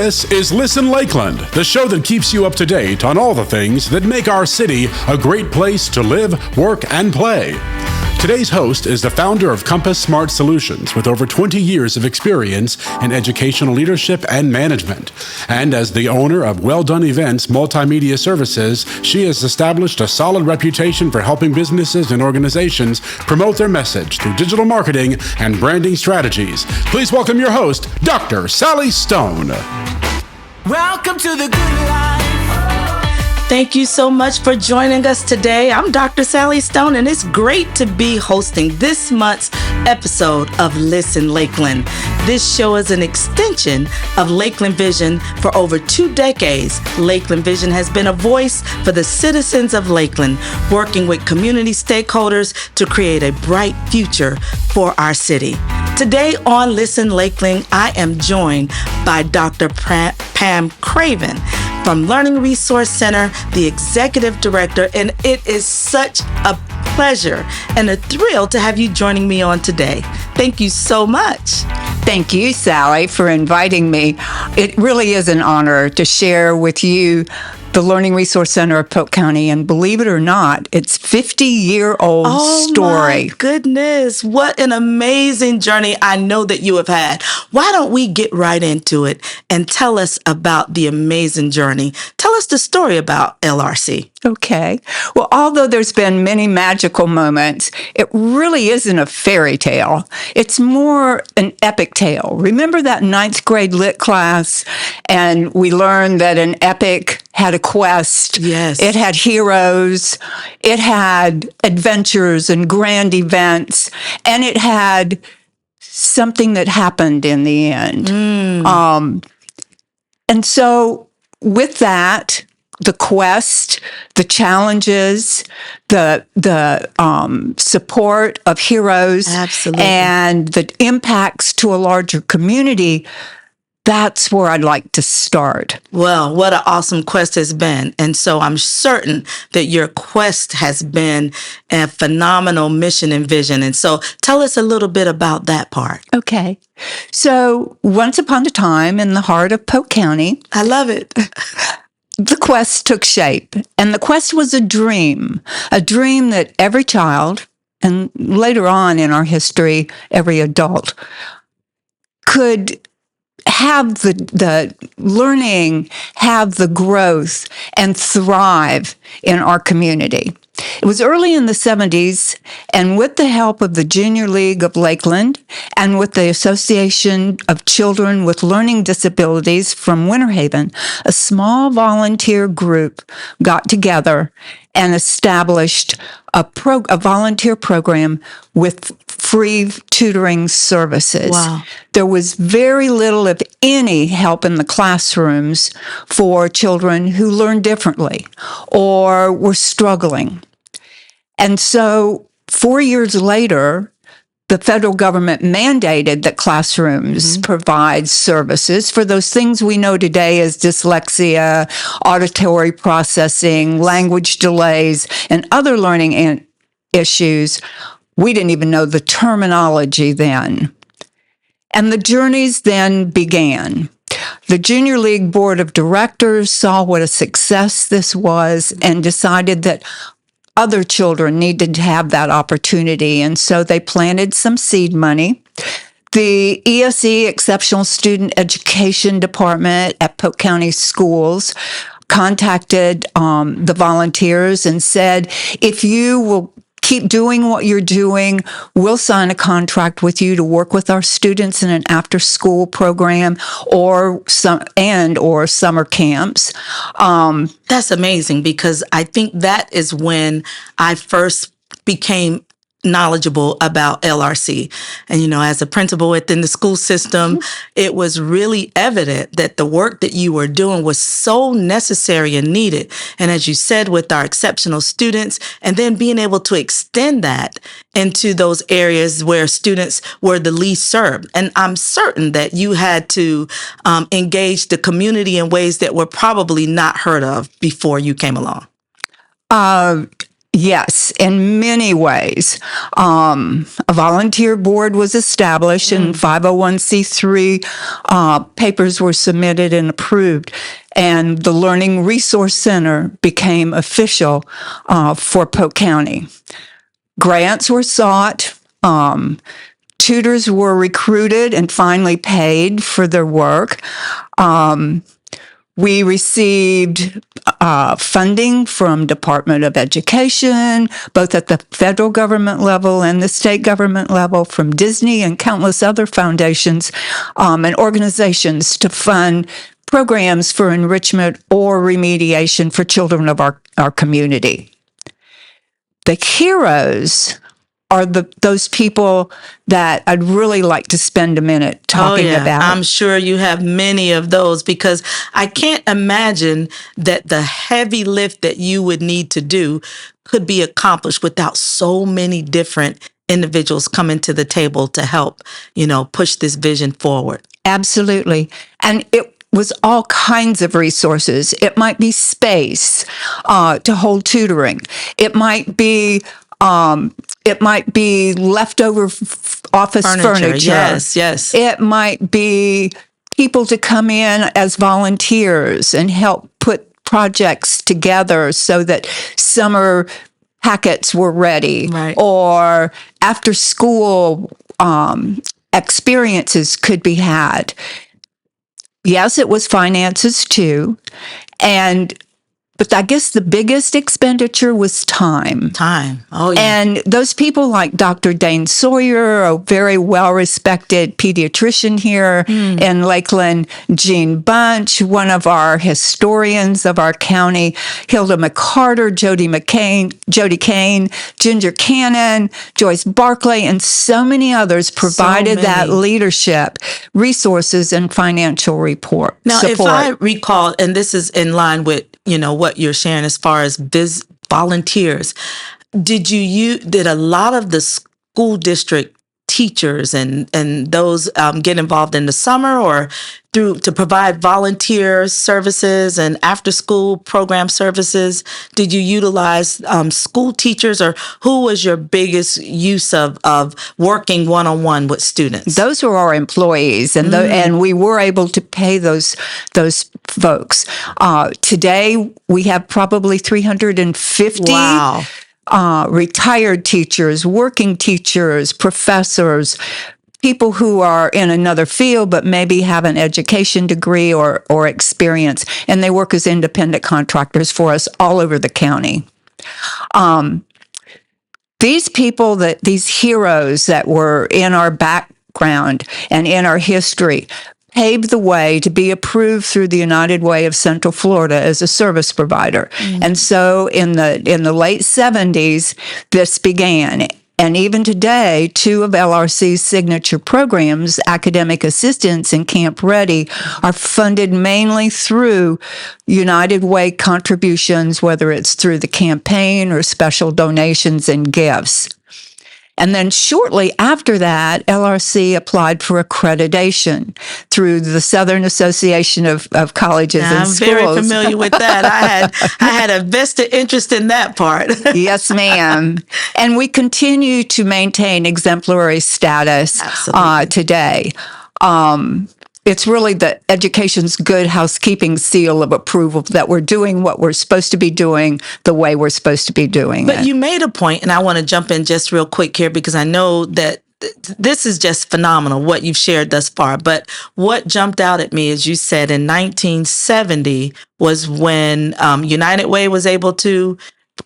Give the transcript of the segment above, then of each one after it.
This is Listen Lakeland, the show that keeps you up to date on all the things that make our city a great place to live, work, and play. Today's host is the founder of Compass Smart Solutions with over 20 years of experience in educational leadership and management. And as the owner of Well Done Events Multimedia Services, she has established a solid reputation for helping businesses and organizations promote their message through digital marketing and branding strategies. Please welcome your host, Dr. Sallie Stone. Welcome to the good life. Thank you so much for joining us today. I'm Dr. Sallie Stone, and it's great to be hosting this month's episode of Listen Lakeland. This show is an extension of Lakeland Vision. For over 2 decades, Lakeland Vision has been a voice for the citizens of Lakeland, working with community stakeholders to create a bright future for our city. Today on Listen Lakeland, I am joined by Dr. Pam Craven from Learning Resource Center, the executive director, and it is such a pleasure and a thrill to have you joining me on today. Thank you so much. Thank you, Sallie, for inviting me. It really is an honor to share with you the Learning Resource Center of Polk County, and believe it or not, it's 50-year-old story. Oh my goodness, what an amazing journey I know that you have had. Why don't we get right into it and tell us about the amazing journey? Tell us the story about LRC. Okay. Well, although there's been many magical moments, it really isn't a fairy tale. It's more an epic tale. Remember that 9th grade lit class? And we learned that an epic had a quest. Yes. It had heroes. It had adventures and grand events. And it had something that happened in the end. And so with that, the quest, the challenges, the support of heroes, Absolutely. And the impacts to a larger community, that's where I'd like to start. Well, what an awesome quest has been. And so I'm certain that your quest has been a phenomenal mission and vision. And so tell us a little bit about that part. Okay. So once upon a time in the heart of Polk County, I love it. the quest took shape. And the quest was a dream that every child, and later on in our history, every adult, could have the learning, have the growth, and thrive in our community. It was early in the 70s, and with the help of the Junior League of Lakeland and with the Association of Children with Learning Disabilities from Winter Haven, a small volunteer group got together and established a volunteer program with free tutoring services. Wow. There was very little, if any, help in the classrooms for children who learned differently or were struggling. And so 4 years later, the federal government mandated that classrooms provide services for those things we know today as dyslexia, auditory processing, language delays, and other learning issues. We didn't even know the terminology then. And the journeys then began. The Junior League Board of Directors saw what a success this was and decided that other children needed to have that opportunity, and so they planted some seed money. The ESE, Exceptional Student Education Department at Polk County Schools, contacted the volunteers and said, if you will keep doing what you're doing, we'll sign a contract with you to work with our students in an after-school program or summer camps. That's amazing, because I think that is when I first became knowledgeable about LRC. And, as a principal within the school system, it was really evident that the work that you were doing was so necessary and needed. And as you said, with our exceptional students, and then being able to extend that into those areas where students were the least served. And I'm certain that you had to engage the community in ways that were probably not heard of before you came along. Yes, in many ways. A volunteer board was established and 501c3 papers were submitted and approved. And the Learning Resource Center became official for Polk County. Grants were sought. Tutors were recruited and finally paid for their work. We received funding from Department of Education, both at the federal government level and the state government level, from Disney and countless other foundations and organizations to fund programs for enrichment or remediation for children of our community. The heroes are those people that I'd really like to spend a minute talking about. I'm sure you have many of those, because I can't imagine that the heavy lift that you would need to do could be accomplished without so many different individuals coming to the table to help, push this vision forward. Absolutely. And it was all kinds of resources. It might be space to hold tutoring. It might be leftover office furniture. Yes. It might be people to come in as volunteers and help put projects together so that summer packets were ready, right, or after school experiences could be had. Yes, it was finances too. But I guess the biggest expenditure was time. Time. Oh, yeah. And those people like Dr. Dane Sawyer, a very well-respected pediatrician here in Lakeland, Jean Bunch, one of our historians of our county, Hilda McCarter, Jody Kane, Ginger Cannon, Joyce Barclay, and so many others provided that leadership, resources, and financial support. Now, if I recall, and this is in line with what you're sharing as far as volunteers, did a lot of the school district teachers and those get involved in the summer or to provide volunteer services and after school program services? Did you utilize school teachers, or who was your biggest use of working one-on-one with students? Those were our employees, and we were able to pay those folks. Today we have probably 350. Wow. Retired teachers, working teachers, professors, people who are in another field but maybe have an education degree or experience, and they work as independent contractors for us all over the county. These people, these heroes that were in our background and in our history, paved the way to be approved through the United Way of Central Florida as a service provider. And so in the late 70s, this began. And even today, 2 of LRC's signature programs, Academic Assistance and Camp Ready, are funded mainly through United Way contributions, whether it's through the campaign or special donations and gifts. And then shortly after that, LRC applied for accreditation through the Southern Association of Colleges and Schools. I'm very familiar with that. I had a vested interest in that part. Yes, ma'am. And we continue to maintain exemplary status today. It's really the education's good housekeeping seal of approval that we're doing what we're supposed to be doing the way we're supposed to be doing it. But you made a point, and I want to jump in just real quick here because I know that this is just phenomenal, what you've shared thus far. But what jumped out at me is you said in 1970 was when United Way was able to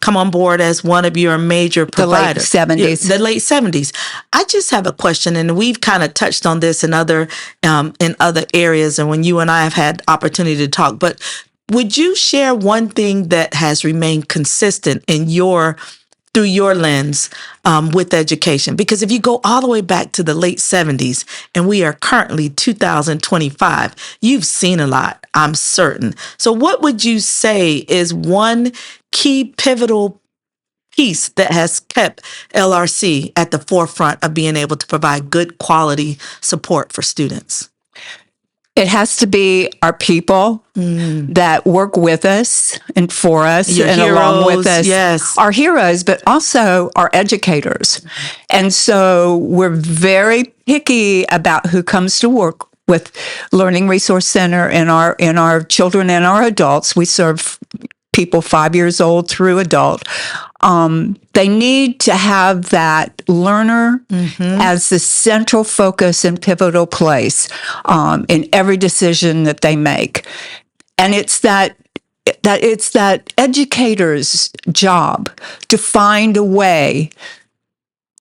come on board as one of your major providers. The late 70s. The late 70s. I just have a question, and we've kind of touched on this in other areas, and when you and I have had opportunity to talk. But would you share one thing that has remained consistent in through your lens with education? Because if you go all the way back to the late 70s, and we are currently 2025, you've seen a lot, I'm certain. So what would you say is one key pivotal piece that has kept LRC at the forefront of being able to provide good quality support for students? It has to be our people that work with us and for us Your and heroes, along with us. yes. Our heroes, but also our educators. And so we're very picky about who comes to work with Learning Resource Center in our children and our adults. We serve people 5 years old through adult. They need to have that learner as the central focus and pivotal place in every decision that they make. And it's that educator's job to find a way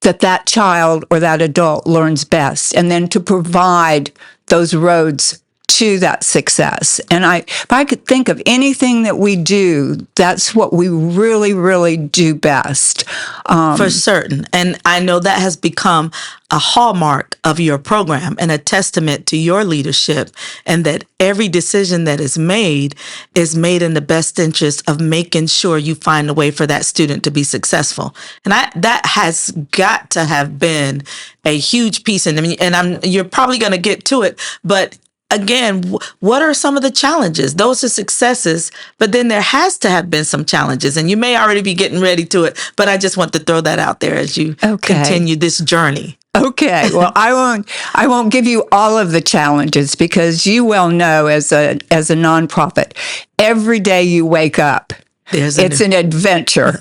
that child or that adult learns best, and then to provide those roads to that success. And if I could think of anything that we do, that's what we really, really do best. For certain. And I know that has become a hallmark of your program and a testament to your leadership, and that every decision that is made in the best interest of making sure you find a way for that student to be successful. And that has got to have been a huge piece. And you're probably going to get to it, but again, what are some of the challenges? Those are successes, but then there has to have been some challenges, and you may already be getting ready to it, but I just want to throw that out there as you continue this journey. Okay. Well, I won't give you all of the challenges, because you well know as a nonprofit, every day you wake up, it's an adventure.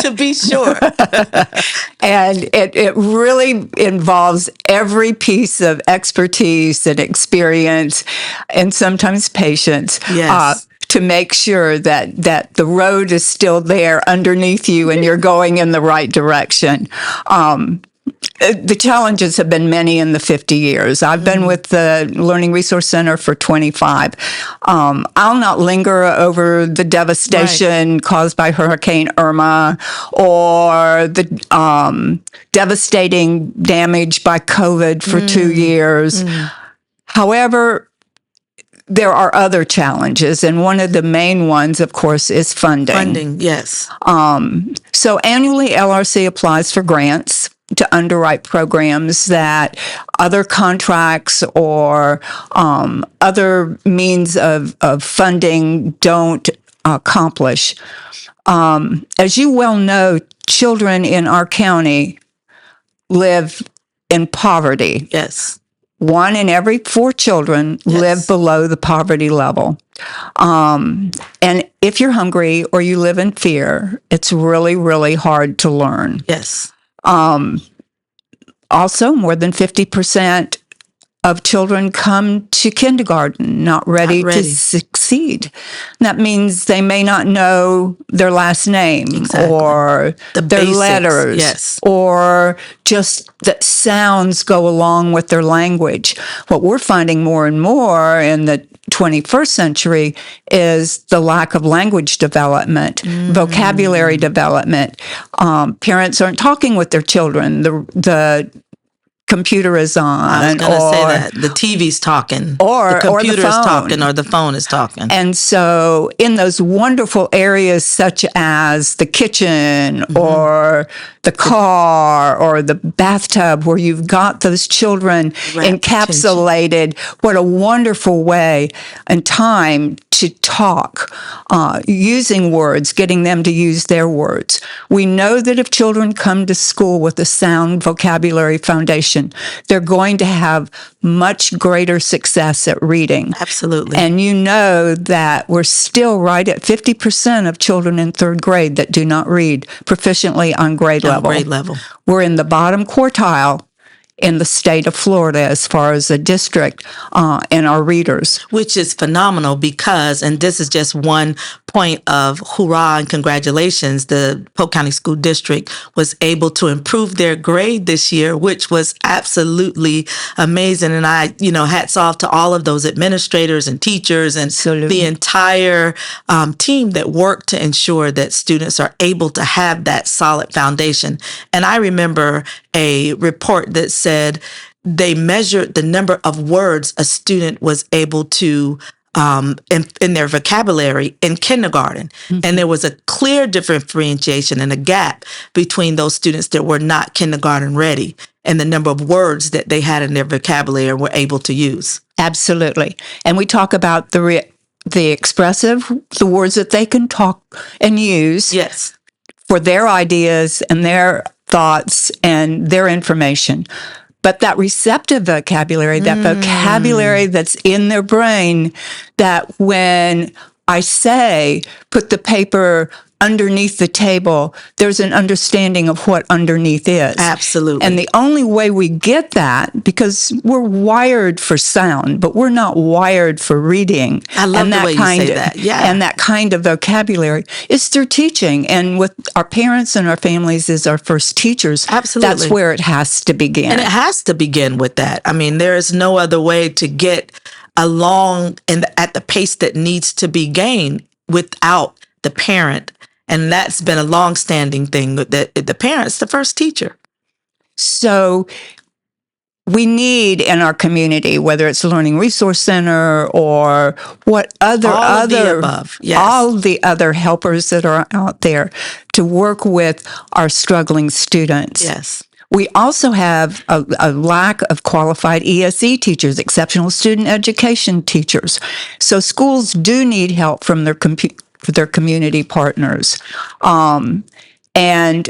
To be sure. And it really involves every piece of expertise and experience, and sometimes patience. Yes. To make sure that the road is still there underneath you and you're going in the right direction. The challenges have been many in the 50 years. I've been with the Learning Resource Center for 25. I'll not linger over the devastation caused by Hurricane Irma or the devastating damage by COVID for 2 years. However, there are other challenges, and one of the main ones, of course, is funding. Funding, yes. So annually, LRC applies for grants to underwrite programs that other contracts or other means of funding don't accomplish. As you well know, children in our county live in poverty. Yes. 1 in every 4 children live below the poverty level. And if you're hungry or you live in fear, it's really, really hard to learn. Yes. Also, more than 50% of children come to kindergarten not ready to succeed. That means they may not know their last name or their basics, letters, or just that sounds go along with their language. What we're finding more and more in the 21st century is the lack of language development, vocabulary development. Parents aren't talking with their children. The computer is on. I was going to say that. The TV's talking. Or the computer is talking, or the phone is talking. And so in those wonderful areas such as the kitchen or the car or the bathtub where you've got those children encapsulated, what a wonderful way and time to talk, using words, getting them to use their words. We know that if children come to school with a sound vocabulary foundation, they're going to have much greater success at reading. Absolutely. And you know that we're still right at 50% of children in 3rd grade that do not read proficiently on grade level. We're in the bottom quartile in the state of Florida as far as the district and our readers. Which is phenomenal because, and this is just one point of hurrah and congratulations, the Polk County School District was able to improve their grade this year, which was absolutely amazing. And hats off to all of those administrators and teachers and the entire team that worked to ensure that students are able to have that solid foundation. And I remember a report that said they measured the number of words a student was able to in their vocabulary in kindergarten. And there was a clear differentiation and a gap between those students that were not kindergarten ready and the number of words that they had in their vocabulary and were able to use. Absolutely. And we talk about the expressive, the words that they can talk and use Yes. for their ideas and their thoughts and their information. But that receptive vocabulary, that vocabulary that's in their brain, that when I say, put the paper underneath the table, there's an understanding of what underneath is. Absolutely. And the only way we get that, because we're wired for sound, but we're not wired for reading. I love and the way you say of, that. Yeah. And that kind of vocabulary is through teaching. And with our parents and our families as our first teachers, Absolutely. That's where it has to begin. And it has to begin with that. I mean, there is no other way to get along at the pace that needs to be gained without the parent. And that's been a long-standing thing, that the parent's the first teacher. So we need in our community, whether it's a learning resource center or what All of the above. Yes. all the other helpers that are out there, to work with our struggling students. Yes. We also have a lack of qualified ESE teachers, exceptional student education teachers. So schools do need help from their community partners. And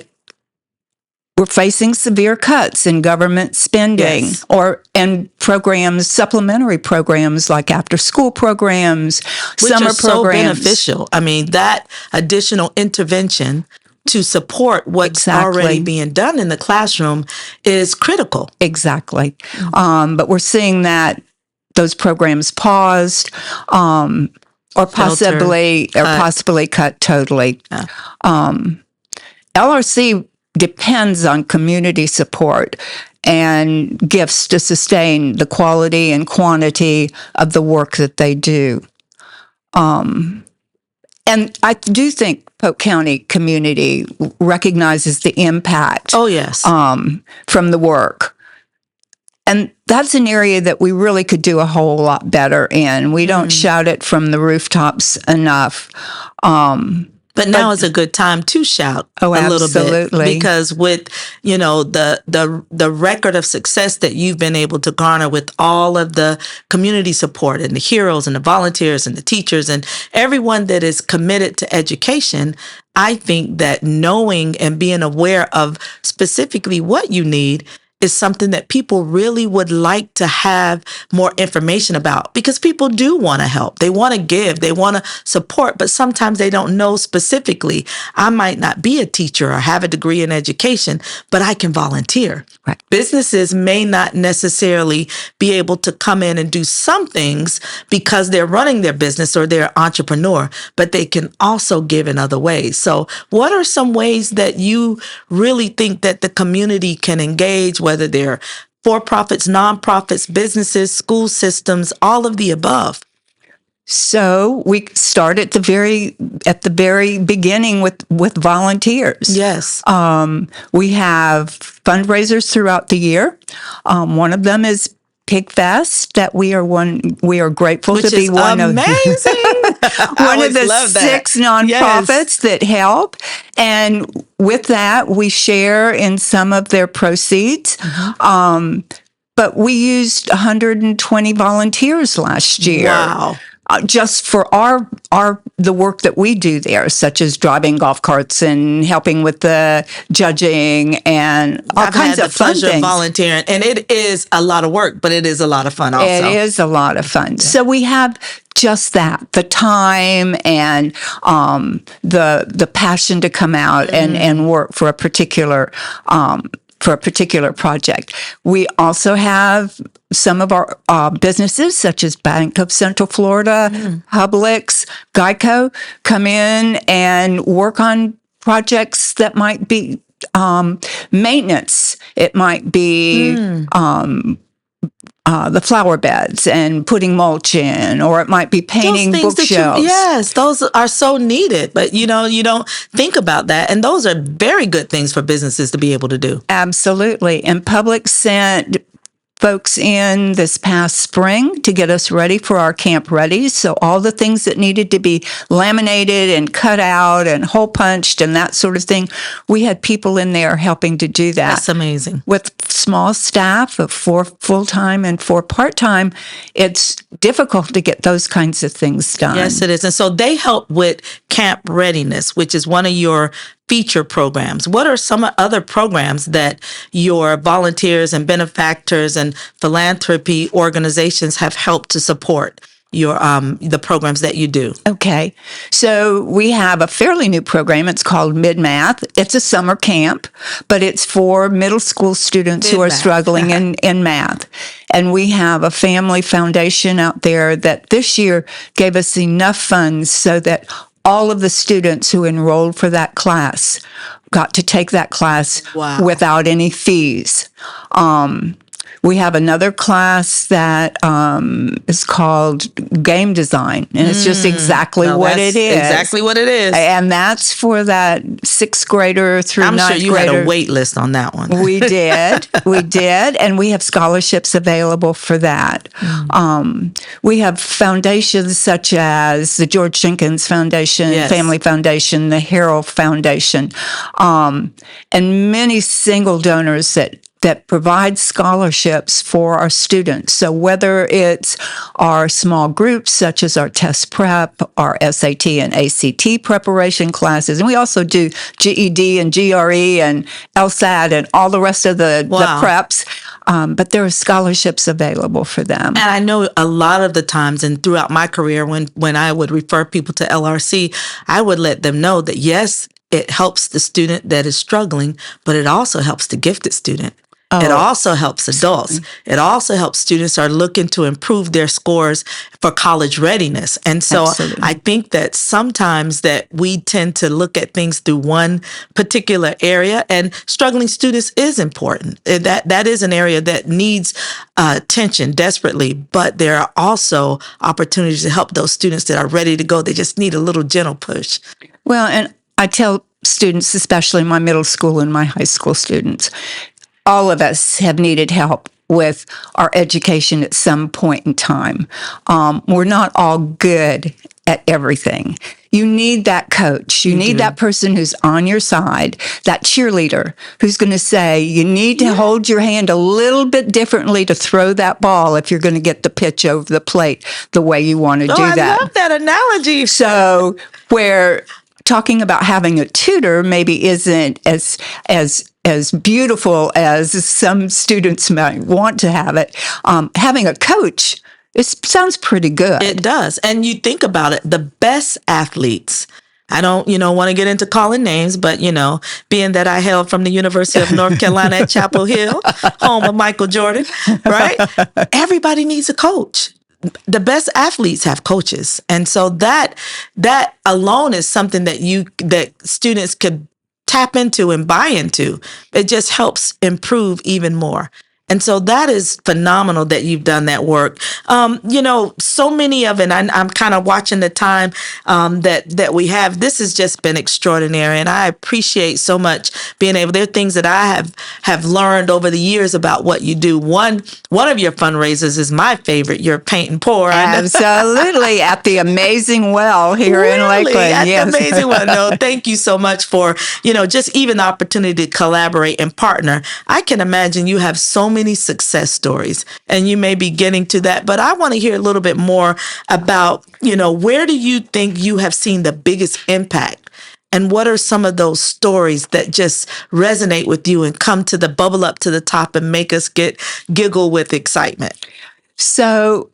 we're facing severe cuts in government spending, Yes. and programs, supplementary programs like after-school programs, Which summer are so programs. beneficial. I mean, that additional intervention to support what's already being done in the classroom is critical. Exactly. But we're seeing that those programs paused, or possibly cut totally. Yeah. LRC depends on community support and gifts to sustain the quality and quantity of the work that they do. And I do think Polk County community recognizes the impact. Oh, yes. From the work. And that's an area that we really could do a whole lot better in. We don't shout it from the rooftops enough. But now is a good time to shout a little bit, because with, the record of success that you've been able to garner with all of the community support and the heroes and the volunteers and the teachers and everyone that is committed to education, I think that knowing and being aware of specifically what you need is something that people really would like to have more information about, because people do want to help. They want to give, they want to support, but sometimes they don't know specifically. I might not be a teacher or have a degree in education, but I can volunteer. Right. Businesses may not necessarily be able to come in and do some things because they're running their business or they're an entrepreneur, but they can also give in other ways. So what are some ways that you really think that the community can engage, whether they're for-profits, nonprofits, businesses, school systems, all of the above? So we start at the very beginning with volunteers. Yes. We have fundraisers throughout the year. One of them is Pig Fest, that we are grateful to be one of one of the 6 nonprofits that help. And with that, we share in some of their proceeds. But we used 120 volunteers last year. Wow. Just for the work that we do there, such as driving golf carts and helping with the judging and all kinds of fun things. I've had the pleasure of volunteering, and it is a lot of work, but it is a lot of fun also. It is a lot of fun. Yeah. So we have just that, the time and the passion to come out and work for a particular project. We also have some of our businesses, such as Bank of Central Florida, Publix, Geico, come in and work on projects that might be maintenance. It might be the flower beds and putting mulch in, or it might be painting bookshelves. Yes, those are so needed, but you don't think about that. And those are very good things for businesses to be able to do. Absolutely. And Publix sent folks in this past spring to get us ready for our Camp Ready. So all the things that needed to be laminated and cut out and hole punched and that sort of thing, we had people in there helping to do that. That's amazing. With small staff of 4 full-time and 4 part-time, it's difficult to get those kinds of things done. Yes, it is. And so they help with Camp Readiness, which is one of your feature programs. What are some other programs that your volunteers and benefactors and philanthropy organizations have helped to support your the programs that you do? Okay. So we have a fairly new program. It's called Mid-Math. It's a summer camp, but it's for middle school students who are struggling in math. And we have a family foundation out there that this year gave us enough funds so that all of the students who enrolled for that class got to take that class without any fees. We have another class that is called Game Design, and it's just exactly what it is. Exactly what it is. And that's for that 6th grader through 9th grader. I'm sure you had a wait list on that one. We did. We did. And we have scholarships available for that. We have foundations such as the George Jenkins Foundation, Family Foundation, the Harold Foundation, and many single donors that provide scholarships for our students. So whether it's our small groups, such as our test prep, our SAT and ACT preparation classes, and we also do GED and GRE and LSAT and all the rest of the preps, but there are scholarships available for them. And I know a lot of the times and throughout my career, when I would refer people to LRC, I would let them know that, yes, it helps the student that is struggling, but it also helps the gifted student. It also helps adults. It also helps students who are looking to improve their scores for college readiness. And so I think that sometimes that we tend to look at things through one particular area, and struggling students is important. That is an area that needs attention desperately, but there are also opportunities to help those students that are ready to go. They just need a little gentle push. Well, and I tell students, especially my middle school and my high school students, all of us have needed help with our education at some point in time. We're not all good at everything. You need that coach. You need that person who's on your side, that cheerleader who's going to say, you need to hold your hand a little bit differently to throw that ball if you're going to get the pitch over the plate the way you want to do that. I love that analogy. So where talking about having a tutor maybe isn't as beautiful as some students might want to have it, having a coach, it sounds pretty good. It does. And you think about it, the best athletes, I don't, want to get into calling names, but, being that I hail from the University of North Carolina at Chapel Hill, home of Michael Jordan, right? Everybody needs a coach. The best athletes have coaches. And so that alone is something that students could tap into and buy into. It just helps improve even more. And so that is phenomenal that you've done that work. So many of it, I'm kind of watching the time that we have. This has just been extraordinary. And I appreciate so much being able, there are things that I have learned over the years about what you do. One of your fundraisers is my favorite, your Paint and Pour. Absolutely. At the Amazing Well here in Lakeland. At the Amazing Well. No, thank you so much for, just even the opportunity to collaborate and partner. I can imagine you have so many success stories, and you may be getting to that, but I want to hear a little bit more about, where do you think you have seen the biggest impact, and what are some of those stories that just resonate with you and come to the bubble up to the top and make us giggle with excitement? So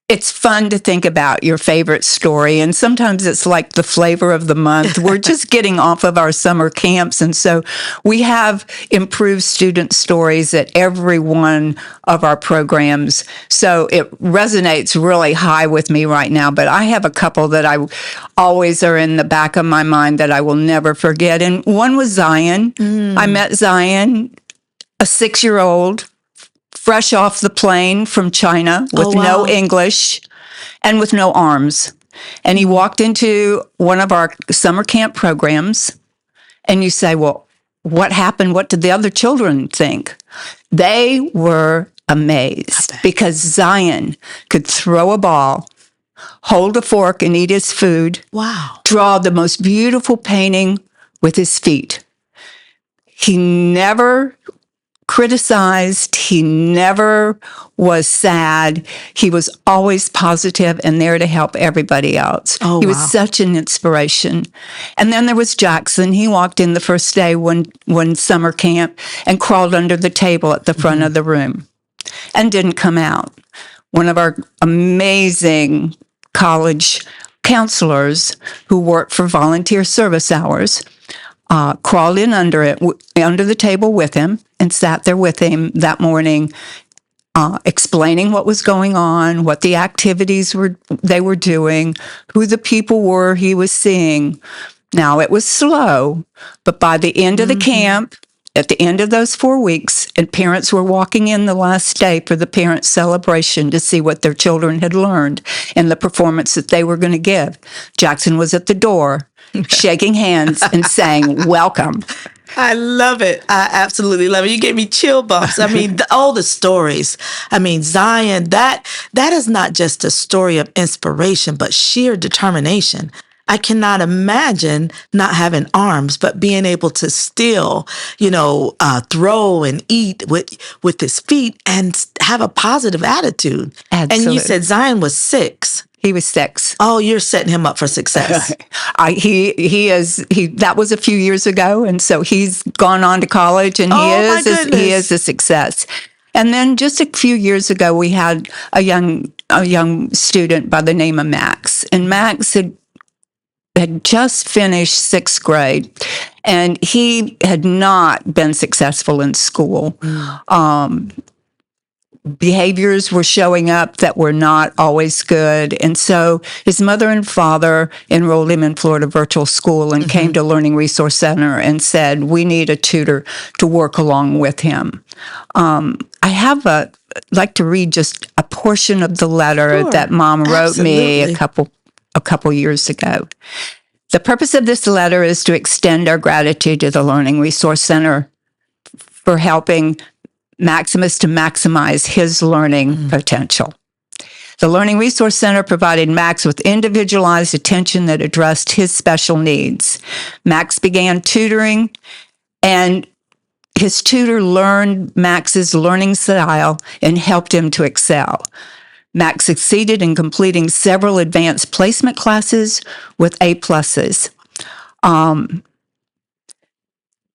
it's fun to think about your favorite story, and sometimes it's like the flavor of the month. We're just getting off of our summer camps, and so we have improved student stories at every one of our programs. So it resonates really high with me right now, but I have a couple that I always are in the back of my mind that I will never forget, and one was Zion. I met Zion, a 6-year-old, fresh off the plane from China with no English and with no arms. And he walked into one of our summer camp programs, and you say, well, what happened? What did the other children think? They were amazed because Zion could throw a ball, hold a fork and eat his food, Wow. draw the most beautiful painting with his feet. He never criticized. He never was sad. He was always positive and there to help everybody else. Oh, he was wow. such an inspiration. And then there was Jackson. He walked in the first day one summer camp and crawled under the table at the front of the room and didn't come out. One of our amazing college counselors who worked for volunteer service hours crawled in under the table with him and sat there with him that morning, explaining what was going on, what the activities they were doing, who the people were he was seeing. Now, it was slow, but by the end of the camp, at the end of those 4 weeks, and parents were walking in the last day for the parent celebration to see what their children had learned and the performance that they were going to give, Jackson was at the door, shaking hands and saying, "Welcome." I love it. I absolutely love it. You gave me chill bumps. I mean, all the stories. I mean, Zion, that is not just a story of inspiration, but sheer determination. I cannot imagine not having arms, but being able to still, throw and eat with his feet and have a positive attitude. Absolutely. And you said Zion was 6. He was 6. Oh, you're setting him up for success. That was a few years ago, and so he's gone on to college, and he is a success. And then just a few years ago, we had a young student by the name of Max, and Max had just finished 6th grade, and he had not been successful in school. Behaviors were showing up that were not always good. And so his mother and father enrolled him in Florida Virtual School and came to Learning Resource Center and said, "We need a tutor to work along with him." I'd like to read just a portion of the letter that Mom wrote me a couple years ago. "The purpose of this letter is to extend our gratitude to the Learning Resource Center for helping Maximus to maximize his learning potential. The Learning Resource Center provided Max with individualized attention that addressed his special needs. Max began tutoring, and his tutor learned Max's learning style and helped him to excel. Max succeeded in completing several advanced placement classes with A+.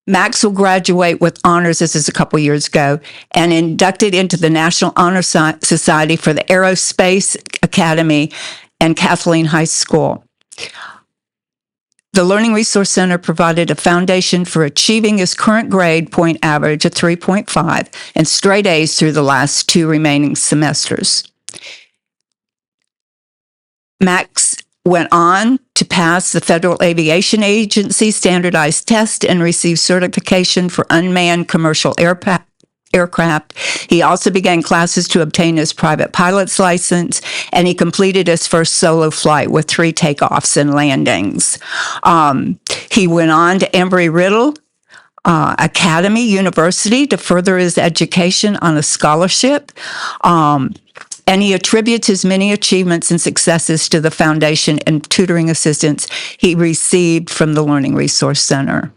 Max will graduate with honors, this is a couple years ago, and inducted into the National Honor Society for the Aerospace Academy and Kathleen High School. The Learning Resource Center provided a foundation for achieving his current grade point average of 3.5 and straight A's through the last 2 remaining semesters. Max went on to pass the Federal Aviation Agency standardized test and receive certification for unmanned commercial aircraft. He also began classes to obtain his private pilot's license, and he completed his first solo flight with 3 takeoffs and landings. He went on to Embry-Riddle University to further his education on a scholarship. And he attributes his many achievements and successes to the foundation and tutoring assistance he received from the Learning Resource Center.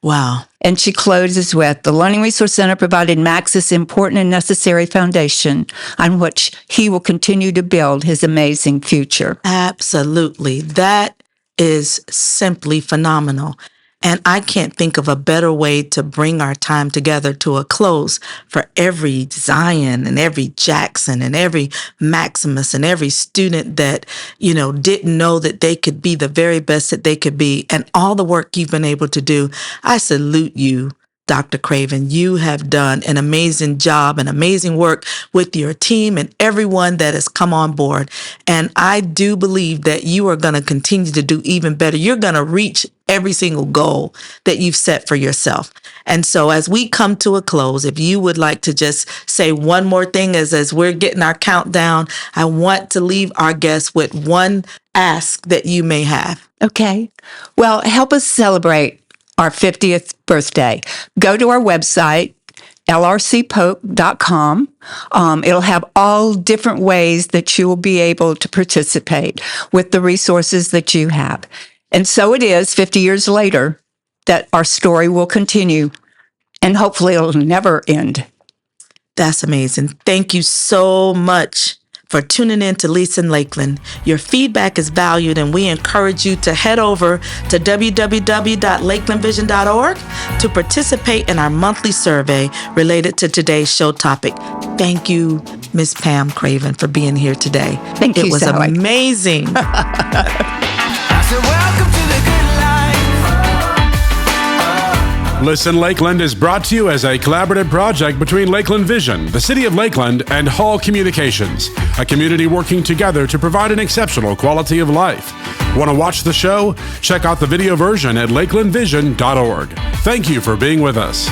Wow. And she closes with, "The Learning Resource Center provided Max this important and necessary foundation on which he will continue to build his amazing future." Absolutely. That is simply phenomenal. And I can't think of a better way to bring our time together to a close for every Zion and every Jackson and every Maximus and every student that, didn't know that they could be the very best that they could be, and all the work you've been able to do. I salute you, Dr. Craven. You have done an amazing job and amazing work with your team and everyone that has come on board. And I do believe that you are going to continue to do even better. You're going to reach every single goal that you've set for yourself. And so as we come to a close, if you would like to just say one more thing as we're getting our countdown, I want to leave our guests with one ask that you may have. Okay. Well, help us celebrate our 50th birthday. Go to our website, lrcpoke.com. It'll have all different ways that you will be able to participate with the resources that you have. And so it is 50 years later that our story will continue, and hopefully it'll never end. That's amazing. Thank you so much for tuning in to Listen Lakeland. Your feedback is valued, and we encourage you to head over to www.lakelandvision.org to participate in our monthly survey related to today's show topic. Thank you, Miss Pam Craven, for being here today. Thank you, It was Sallie. amazing. I said, welcome to the good life. Listen Lakeland is brought to you as a collaborative project between Lakeland Vision, the City of Lakeland, and Hall Communications, a community working together to provide an exceptional quality of life. Want to watch the show? Check out the video version at lakelandvision.org. Thank you for being with us.